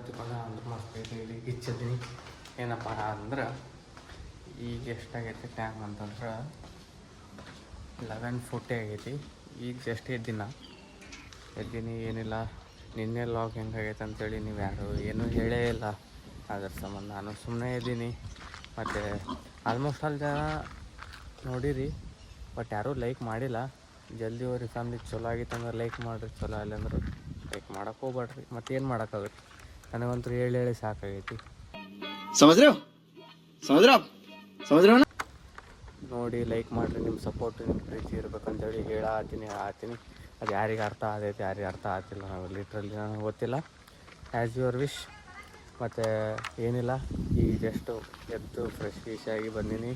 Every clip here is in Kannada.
ತಿಳ್ಕೊಂಡ ಅಂದ್ರೆ ಮಸ್ತ್ ಐತಿ. ಇಲ್ಲಿ ಗಿಚ್ಚಿದ್ದೀನಿ ಏನಪ್ಪ ಅಂದ್ರೆ ಈಗ ಎಷ್ಟಾಗೈತಿ ಟೈಮ್ ಅಂತಂದ್ರೆ 11:40 ಆಗೈತಿ. ಈಗ ಜಸ್ಟ್ ಎದ್ದೀನಿ ಏನಿಲ್ಲ. ನಿನ್ನೆ ಲಾಗ್ ಹೆಂಗಾಗೈತೆ ಅಂತೇಳಿ ನೀವು ಯಾರು ಏನೂ ಹೇಳೇ ಇಲ್ಲ. ಅದ್ರ ಸಂಬಂಧ ನಾನು ಸುಮ್ಮನೆ ಇದ್ದೀನಿ. ಮತ್ತು ಆಲ್ಮೋಸ್ಟ್ ಆಲ್ ಜನ ನೋಡಿರಿ, ಬಟ್ ಯಾರೂ ಲೈಕ್ ಮಾಡಿಲ್ಲ. ಜಲ್ದಿ ಅವ್ರಿ ಫ್ಯಾಮ್ಲಿ ಚಲೋ ಆಗಿತ್ತು ಅಂದ್ರೆ ಲೈಕ್ ಮಾಡಿರಿ, ಚಲೋ ಇಲ್ಲ ಅಂದ್ರೆ ಲೈಕ್ ಮಾಡೋಕೆ ಹೋಗ್ಬೇಡ್ರಿ. ಮತ್ತೇನು ಮಾಡೋಕ್ಕಾಗುತ್ತೆ, ನನಗಂತೂ ಹೇಳಿ ಸಾಕಾಗೈತಿ. ನೋಡಿ ಲೈಕ್ ಮಾಡಿರಿ, ನಿಮ್ಮ ಸಪೋರ್ಟ್ ನಿಮ್ಮ ಪ್ರೀತಿ ಇರ್ಬೇಕಂತೇಳಿ ಹೇಳತ್ತೀನಿ. ಅದು ಯಾರಿಗೆ ಅರ್ಥ ಆದೈತೆ ಯಾರಿಗೆ ಅರ್ಥ ಆಗ್ತಿಲ್ಲ, ನಾವು ಲಿಟ್ರಲಿ ನನಗೆ ಗೊತ್ತಿಲ್ಲ. As your wish. ಮತ್ತು ಏನಿಲ್ಲ, ಈಗ ಜಸ್ಟು ಎದ್ದು ಫ್ರೆಶ್ ಆಗಿ ಬಂದೀನಿ.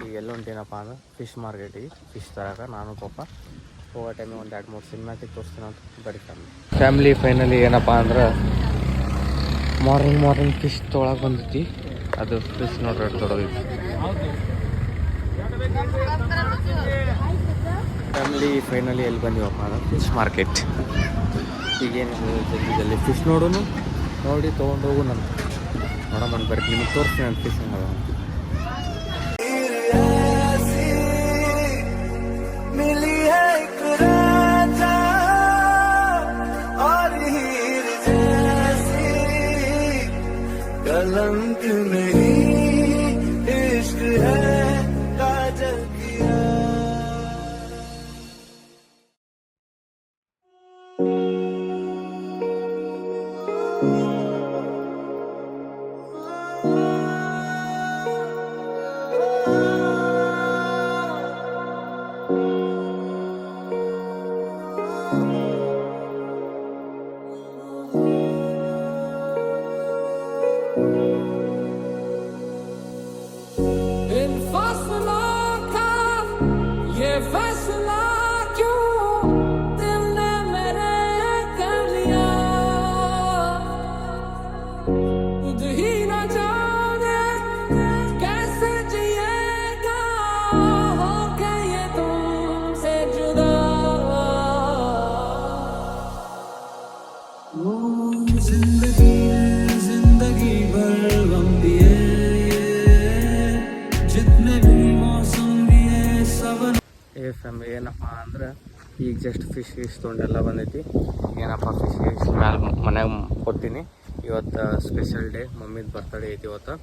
ಈಗ ಎಲ್ಲೊಂಟೇನಪ್ಪ ಅಂದ್ರೆ ಫಿಶ್ ಮಾರ್ಕೆಟಿಗೆ ಫಿಶ್ ತರಕ ನಾನು ಪಾಪ ಹೋಗೋ ಟೈಮಿಗೆ ಒಂದು 2-3 ಸಿನಿಮ್ಯಾಟಿಕ್ ತೋರಿಸ್ತೀನಿ ಅಂತ ಬರೀ ಫ್ಯಾಮ್ಲಿ ಫೈನಲಿ ಏನಪ್ಪ ಅಂದ್ರೆ ಮಾರ್ನಿಂಗ್ ಫಿಶ್ ತೊಗೊಳಕ್ಕೆ ಬಂದೈತಿ. ಅದು ಫಿಶ್ ನೋಡ್ರಿ ದೊಡ್ಡದೈತಿ. ಫ್ಯಾಮ್ಲಿ ಫೈನಲಿ ಎಲ್ಲಿ ಬಂದಿವಪ್ಪ ಅಂದ್ರೆ ಫಿಶ್ ಮಾರ್ಕೆಟ್. ಈಗೇನಿದೆ ಜಲ್ದಿ ಫಿಶ್ ನೋಡಿ ತೊಗೊಂಡು ಹೋಗು ನಾನು ನೋಡೋಣ ಬರ್ರಿ, ನಿಮಗೆ ತೋರಿಸ್ತೀನಿ ನಾನು ಫಿಶ್ ಹೆಂಗೆ ಫ್ಯಾಮಿಲಿ ಏನಪ್ಪ ಅಂದ್ರೆ ಈಗ ಜಸ್ಟ್ ಫಿಶ್ ತೊಗೊಂಡೆಲ್ಲ ಬಂದೈತಿ. ಏನಪ್ಪ ಫಿಶ್ ಮ್ಯಾಲೆ ಮನ್ಯಾಗ ಕೊಡ್ತೀನಿ. ಇವತ್ತು ಸ್ಪೆಷಲ್ ಡೇ, ಮಮ್ಮಿದು ಬರ್ತಡೇ ಐತಿ ಇವತ್ತು.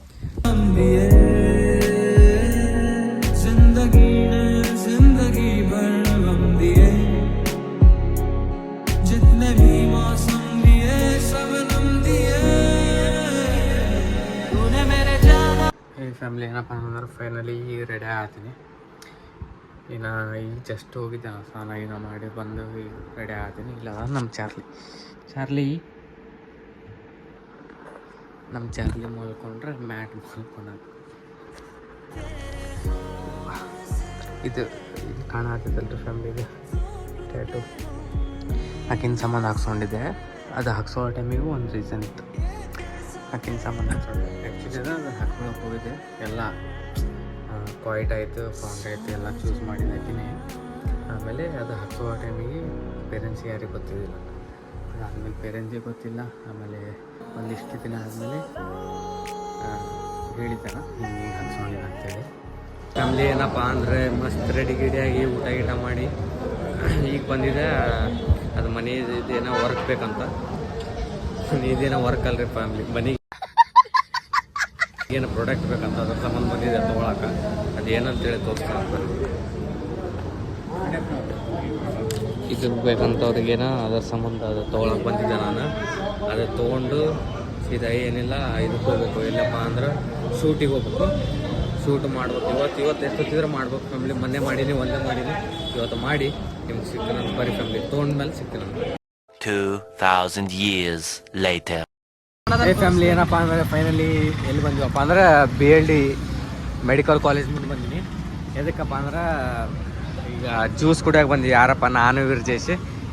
ಫ್ಯಾಮಿಲಿ ಏನಪ್ಪ ಅಂದ್ರೆ ಫೈನಲಿ ರೆಡಿ ಆಗ್ತೀನಿ. ಇನ್ನು ಈಗ ಜಸ್ಟ್ ಹೋಗಿದ್ದೆ ಸ್ನಾನ ಮಾಡಿ ಬಂದು ಈಗ ರೆಡಿ ಆಗ್ತೀನಿ. ಇಲ್ಲ ನಮ್ಮ ಚಾರ್ಲಿ ಮಲ್ಕೊಂಡ್ರೆ ಮ್ಯಾಟ್ ಮಲ್ಕೊಂಡ. ಇದು ಕಾಣತ್ತಲ್ರಿ ಫ್ಯಾಮಿಲಿಗೆ ಟ್ಯಾಟು ಆಕಿನ ಸಂಬಂಧ ಹಾಕ್ಸ್ಕೊಂಡಿದ್ದೆ. ಅದು ಹಾಕ್ಸೋ ಟೈಮಿಗೂ ಒಂದು ರೀಸನ್ ಇತ್ತು. ಆಕಿನ ಸಂಬಂಧ ಹಾಕ್ಸ್ಕೊಂಡೆ ಆ್ಯಕ್ಚುಲಿ ಅದು ಹಾಕ್ಕೊಳಕ್ಕೆ ಹೋಗಿದ್ದೆ. ಎಲ್ಲ ಕ್ವೈಟ್ ಆಯಿತು, ಫೌಂಡ್ ಆಯಿತು, ಎಲ್ಲ ಚೂಸ್ ಮಾಡಿದ ಆಕಿನೇ. ಆಮೇಲೆ ಅದು ಹಾಕುವ ಟೈಮಿಗೆ ಪೇರೆಂಟ್ಸಿಗೆ ಯಾರಿಗೆ ಗೊತ್ತಿದ್ದಿಲ್ಲ. ಅದಾದಮೇಲೆ ಪೇರೆಂಟ್ಸಿಗೆ ಗೊತ್ತಿಲ್ಲ. ಆಮೇಲೆ ಒಂದಿಷ್ಟು ದಿನ ಆದಮೇಲೆ ಹೇಳಿದ್ದಾನ ಹಿಂಗೆ ಹಾಕ್ಸ್ಕೊಂಡಿಲ್ಲ ಅಂತೇಳಿ. ಫ್ಯಾಮ್ಲಿ ಏನಪ್ಪ ಅಂದರೆ ಮಸ್ತ್ ರೆಡಿಯಾಗಿ ಊಟ ಮಾಡಿ ಈಗ ಬಂದಿದೆ. ಅದು ಮನೆಯದೇನೋ ವರ್ಕ್ ಬೇಕಂತ. ಇದೇನೋ ವರ್ಕ್ ಅಲ್ರಿ ಫ್ಯಾಮ್ಲಿ, ಮನೆಗೆ ಏನು ಪ್ರಾಡಕ್ಟ್ ಬೇಕಂತ ಅದ್ರ ಸಂಬಂಧ ಬಂದಿದೆ ತೊಗೊಳಕ್ಕೆ. ಅದು ಏನಂತೇಳಿ ತೋರಿಸ್ತಾನೆ. ಇದು ಬೇಕಂತವ್ರಿಗೇನೋ ಅದ್ರ ಸಂಬಂಧ ಅದು ತೊಗೊಳಕ್ಕೆ ಬಂದಿದ್ದೆ ನಾನು. ಅದು ತೊಗೊಂಡು ಸೀದಾ ಏನಿಲ್ಲ 5 ಹೋಗ್ಬೇಕು. ಇಲ್ಲಪ್ಪ ಅಂದ್ರೆ ಶೂಟಿಗೆ ಹೋಗ್ಬೇಕು, ಶೂಟ್ ಮಾಡ್ಬೇಕು. ಇವತ್ತು ಎಷ್ಟೊತ್ತಿದ್ರೆ ಮಾಡ್ಬೇಕು ಫ್ಯಾಮಿಲಿ. ಮೊನ್ನೆ ಒಂದೇ ಮಾಡೀನಿ. ಇವತ್ತು ಮಾಡಿ ನಿಮ್ಗೆ ಸಿಗ್ತಾನಂತ ಬರೀ ಫ್ಯಾಮಿಲಿ. ತೊಗೊಂಡ್ಮೇಲೆ ಸಿಗ್ತಾನಂತ. 2000 years later. ಫ್ಯಾಮಿಲಿ ಏನಪ್ಪ ಅಂದರೆ ಫೈನಲಿ ಎಲ್ಲಿ ಬಂದಿವಪ್ಪ ಅಂದ್ರೆ BLD ಮೆಡಿಕಲ್ ಕಾಲೇಜ್ ಮುಂದೆ ಬಂದೀನಿ. ಎದಕ್ಕಪ್ಪ ಅಂದ್ರೆ ಈಗ ಜ್ಯೂಸ್ ಕುಡಿಯೋಕೆ ಬಂದ್ವಿ. ಯಾರಪ್ಪ, ನಾನು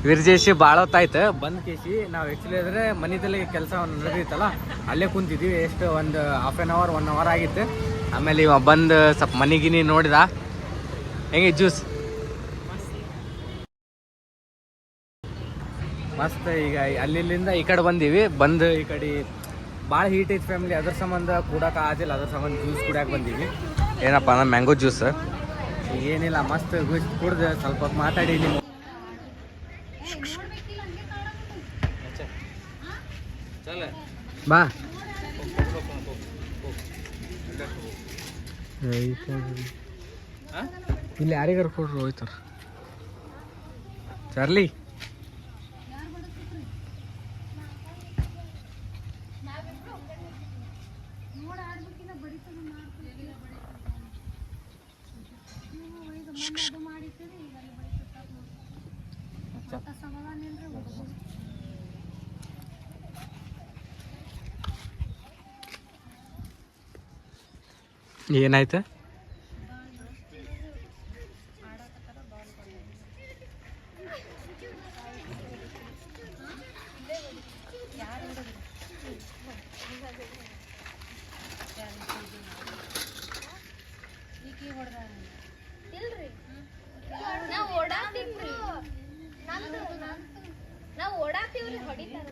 ವಿರ್ಜೇಶಿ ಭಾಳ ಹೊತ್ತಾಯ್ತು ಬಂದು ಕೇಸಿ. ನಾವು ಆ್ಯಕ್ಚುಲಿ ಆದರೆ ಮನೆಯಲ್ಲಿ ಕೆಲಸ ನಡೆದಿತ್ತಲ್ಲ, ಅಲ್ಲೇ ಕುಂತಿದ್ವಿ. ಎಷ್ಟು ಒಂದು ಹಾಫ್ ಆನ್ ಅವರ್ 1 ಅವರ್ ಆಗಿತ್ತು. ಆಮೇಲೆ ಇವ ಬಂದು ಸ್ವಲ್ಪ ಮನೆಗಿನಿ ನೋಡಿದ. ಹೆಂಗೆ ಜ್ಯೂಸ್ ಮಸ್ತ್. ಈಗ ಅಲ್ಲಿಂದ ಈ ಕಡೆ ಬಂದೀವಿ. ಬಂದು ಈ ಕಡೆ ಭಾಳ ಹೀಟ್ ಐತಿ ಫ್ಯಾಮಿಲಿ, ಅದ್ರ ಸಂಬಂಧ ಕೂಡಕ್ಕೆ ಆಗಿಲ್ಲ, ಅದ್ರ ಸಂಬಂಧ ಜ್ಯೂಸ್ ಕುಡಿಯಕ್ಕೆ ಬಂದೀವಿ. ಏನಪ್ಪ ಅಂದ್ರೆ ಮ್ಯಾಂಗೋ ಜ್ಯೂಸ್. ಏನಿಲ್ಲ, ಮಸ್ತ್ ಕುಡ್ದು ಸ್ವಲ್ಪ ಹೊತ್ತು ಮಾತಾಡಿ ನೀವು. ಬಾ ಇಲ್ಲಿ ಯಾರಿಗಾರು ಕೊಡ್ರು ಹೋಯ್ತಾರ. ಚಾರ್ಲಿ ಏನಾಯ್ತು? ನಾವು ಓಡಾಕ್ತೀವ್ರಿ, ಹೊಡಿತಾರ.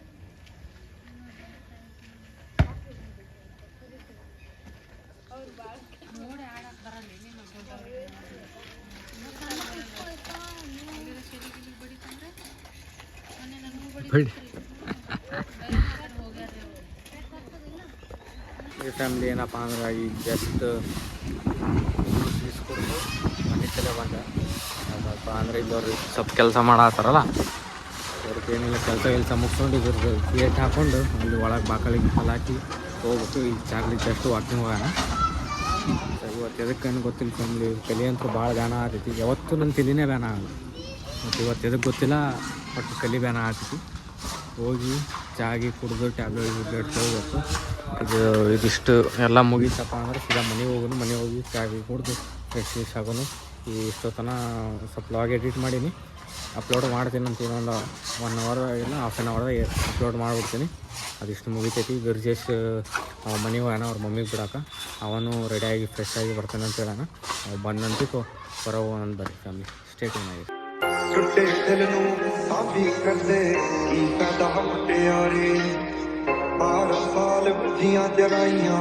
ಈ ಫ್ಯಾಮಿಲಿ ಏನಪ್ಪ ಅಂದ್ರೆ ಈಗ ಜಸ್ಟ್ ಇಸ್ಕೊಡ್ತು ಮನೆ ತಲೆ ಬಂದ. ಸ್ವಲ್ಪ ಅಂದ್ರೆ ಇಲ್ಲವ್ರು ಸ್ವಲ್ಪ ಕೆಲಸ ಮಾಡತ್ತಾರಲ್ಲ, ಅವ್ರಿಗೆ ಏನಿಲ್ಲ ಕೆಲಸ ಮುಗಿಸ್ಕೊಂಡು ಇದ್ರದ್ದು ಗೇಟ್ ಹಾಕ್ಕೊಂಡು ಅಲ್ಲಿ ಒಳಗೆ ಬಾಕಳಿಗೆ ಹಾಕಿ ಹೋಗ್ಬೇಕು. ಈಗ ಚಾಕ್ಲಿ ಜಸ್ಟ್ ವಾಕಿಂಗ್ ಹೋಗೋಣ. ಇವತ್ತು ಎದಕ್ಕೇನು ಗೊತ್ತಿಲ್ಲ ಫ್ಯಾಮಿಲಿ, ತಲೆ ಅಂತೂ ಭಾಳ ಬ್ಯಾನ ಆಗ್ತೈತಿ. ಯಾವತ್ತೂ ನನ್ನ ತಲೆನೇ ಬ್ಯಾನ ಆಗಲ್ಲ, ಮತ್ತು ಇವತ್ತು ಎದಕ್ಕೆ ಗೊತ್ತಿಲ್ಲ, ಒಟ್ಟು ತಲೆ ಬ್ಯಾನ ಆಗ್ತೈತಿ. ಹೋಗಿ ಚಾಗಿ ಕುಡಿದು ಟ್ಯಾಬ್ಲೆಟ್ ಹೋಗ್ಬೇಕು. ಇದಿಷ್ಟು ಎಲ್ಲ ಮುಗೀತಪ್ಪ ಅಂದ್ರೆ ಸೀದಾ ಮನೆಗೆ ಹೋಗೋನು. ಮನೆಗೆ ಹೋಗಿ ಚಾಗಿ ಕುಡಿದು ಫ್ರೆಶ್ ಆಗೋನು. ಈ ಇಷ್ಟೊತ್ತನ ಸ್ವಲ್ಪ ಲಾಗ್ ಎಡಿಟ್ ಮಾಡೀನಿ, ಅಪ್ಲೋಡ್ ಮಾಡ್ತೀನಿ ಅಂತ. ಇನ್ನೊಂದು 1 hour ಇಲ್ಲ ಹಾಫ್ ಆನ್ ಅವರ್ದಾಗ ಅಪ್ಲೋಡ್ ಮಾಡಿಬಿಡ್ತೀನಿ. ಅದಿಷ್ಟು ಮುಗಿತೈತಿ. ಗರ್ಜೇಶ್ ಮನೆಗೆ ಹೋಗೋಣ ಅವ್ರ ಮಮ್ಮಿಗೆ ಬಿಡೋಕೆ. ಅವನು ರೆಡಿಯಾಗಿ ಫ್ರೆಶ್ ಆಗಿ ಬರ್ತಾನೆ ಅಂತ ಹೇಳೋಣ. ಅವ್ನು ಬಂದಂತೂ ಹೊರಗೆ ಹೋಗೋಣ ಬರ್ರಿ ಫ್ಯಾಮಿಲಿ. ಸ್ಟೇಟ್ ಏನಾಗಿದೆ ਟੁੱਟੇ ਦਿਲ ਨੂੰ ਸਾਂਭੀ ਕਰਦੇ ਕੀ ਫਾਇਦਾ ਮੁਟਿਆਰੇ 12 ਸਾਲ ਬੁੱਧੀਆਂ ਜਗਾਈਆਂ